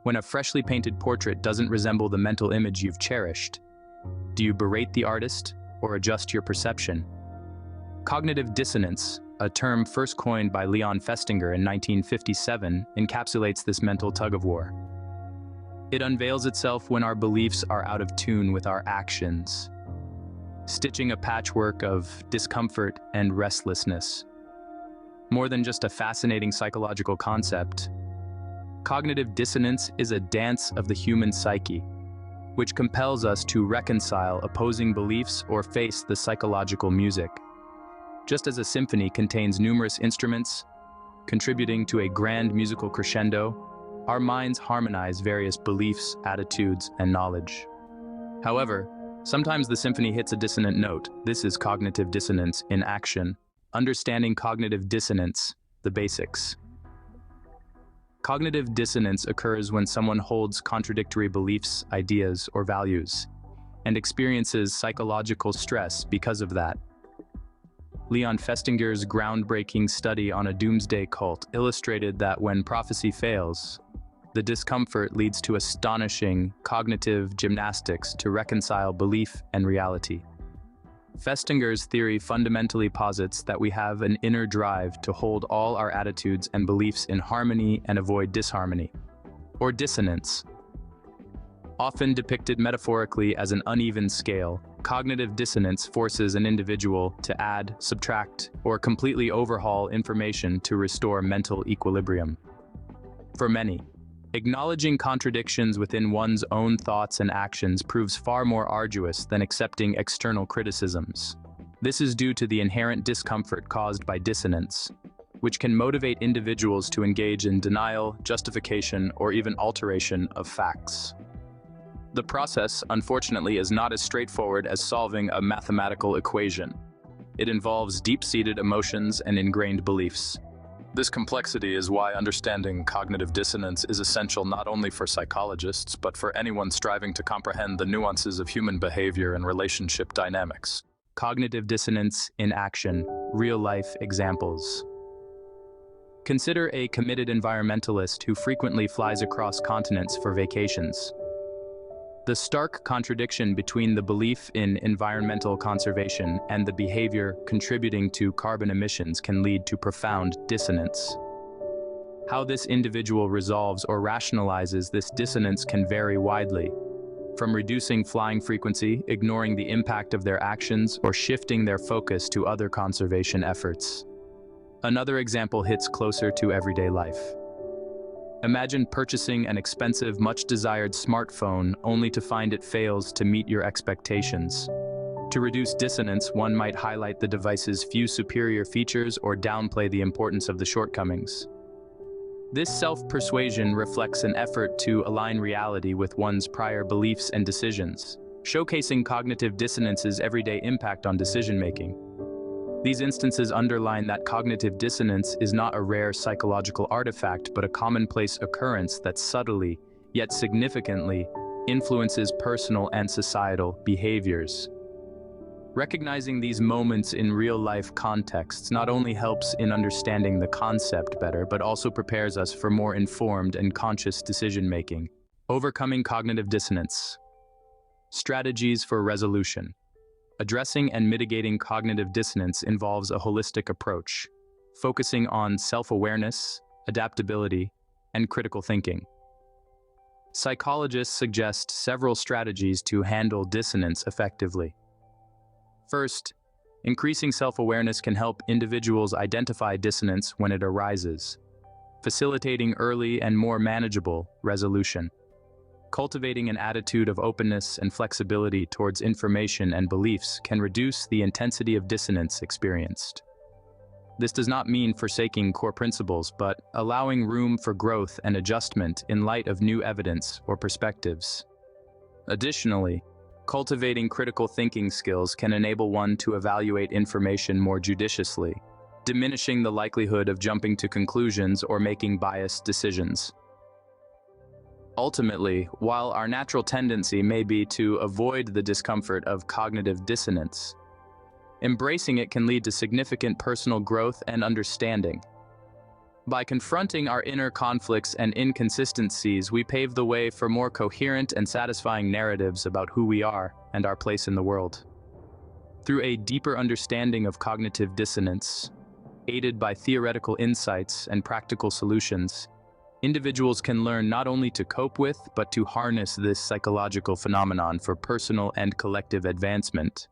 When a freshly painted portrait doesn't resemble the mental image you've cherished, do you berate the artist or adjust your perception? Cognitive dissonance, a term first coined by Leon Festinger in 1957, encapsulates this mental tug-of-war. It unveils itself when our beliefs are out of tune with our actions, stitching a patchwork of discomfort and restlessness. More than just a fascinating psychological concept, cognitive dissonance is a dance of the human psyche, which compels us to reconcile opposing beliefs or face the psychological music. Just as a symphony contains numerous instruments, contributing to a grand musical crescendo, our minds harmonize various beliefs, attitudes, and knowledge. However, sometimes the symphony hits a dissonant note. This is cognitive dissonance in action. Understanding cognitive dissonance, the basics. Cognitive dissonance occurs when someone holds contradictory beliefs, ideas, or values, and experiences psychological stress because of that. Leon Festinger's groundbreaking study on a doomsday cult illustrated that when prophecy fails, the discomfort leads to astonishing cognitive gymnastics to reconcile belief and reality. Festinger's theory fundamentally posits that we have an inner drive to hold all our attitudes and beliefs in harmony and avoid disharmony, or dissonance. Often depicted metaphorically as an uneven scale, cognitive dissonance forces an individual to add, subtract, or completely overhaul information to restore mental equilibrium. For many, acknowledging contradictions within one's own thoughts and actions proves far more arduous than accepting external criticisms. This is due to the inherent discomfort caused by dissonance, which can motivate individuals to engage in denial, justification, or even alteration of facts. The process, unfortunately, is not as straightforward as solving a mathematical equation. It involves deep-seated emotions and ingrained beliefs. This complexity is why understanding cognitive dissonance is essential not only for psychologists, but for anyone striving to comprehend the nuances of human behavior and relationship dynamics. Cognitive dissonance in action, real-life examples. Consider a committed environmentalist who frequently flies across continents for vacations. The stark contradiction between the belief in environmental conservation and the behavior contributing to carbon emissions can lead to profound dissonance. How this individual resolves or rationalizes this dissonance can vary widely, from reducing flying frequency, ignoring the impact of their actions, or shifting their focus to other conservation efforts. Another example hits closer to everyday life. Imagine purchasing an expensive, much-desired smartphone only to find it fails to meet your expectations. To reduce dissonance, one might highlight the device's few superior features or downplay the importance of the shortcomings. This self-persuasion reflects an effort to align reality with one's prior beliefs and decisions, showcasing cognitive dissonance's everyday impact on decision-making. These instances underline that cognitive dissonance is not a rare psychological artifact, but a commonplace occurrence that subtly, yet significantly, influences personal and societal behaviors. Recognizing these moments in real-life contexts not only helps in understanding the concept better, but also prepares us for more informed and conscious decision-making. Overcoming cognitive dissonance. Strategies for resolution. Addressing and mitigating cognitive dissonance involves a holistic approach, focusing on self-awareness, adaptability, and critical thinking. Psychologists suggest several strategies to handle dissonance effectively. First, increasing self-awareness can help individuals identify dissonance when it arises, facilitating early and more manageable resolution. Cultivating an attitude of openness and flexibility towards information and beliefs can reduce the intensity of dissonance experienced. This does not mean forsaking core principles, but allowing room for growth and adjustment in light of new evidence or perspectives. Additionally, cultivating critical thinking skills can enable one to evaluate information more judiciously, diminishing the likelihood of jumping to conclusions or making biased decisions. Ultimately, while our natural tendency may be to avoid the discomfort of cognitive dissonance, embracing it can lead to significant personal growth and understanding. By confronting our inner conflicts and inconsistencies, we pave the way for more coherent and satisfying narratives about who we are and our place in the world. Through a deeper understanding of cognitive dissonance, aided by theoretical insights and practical solutions, individuals can learn not only to cope with, but to harness this psychological phenomenon for personal and collective advancement.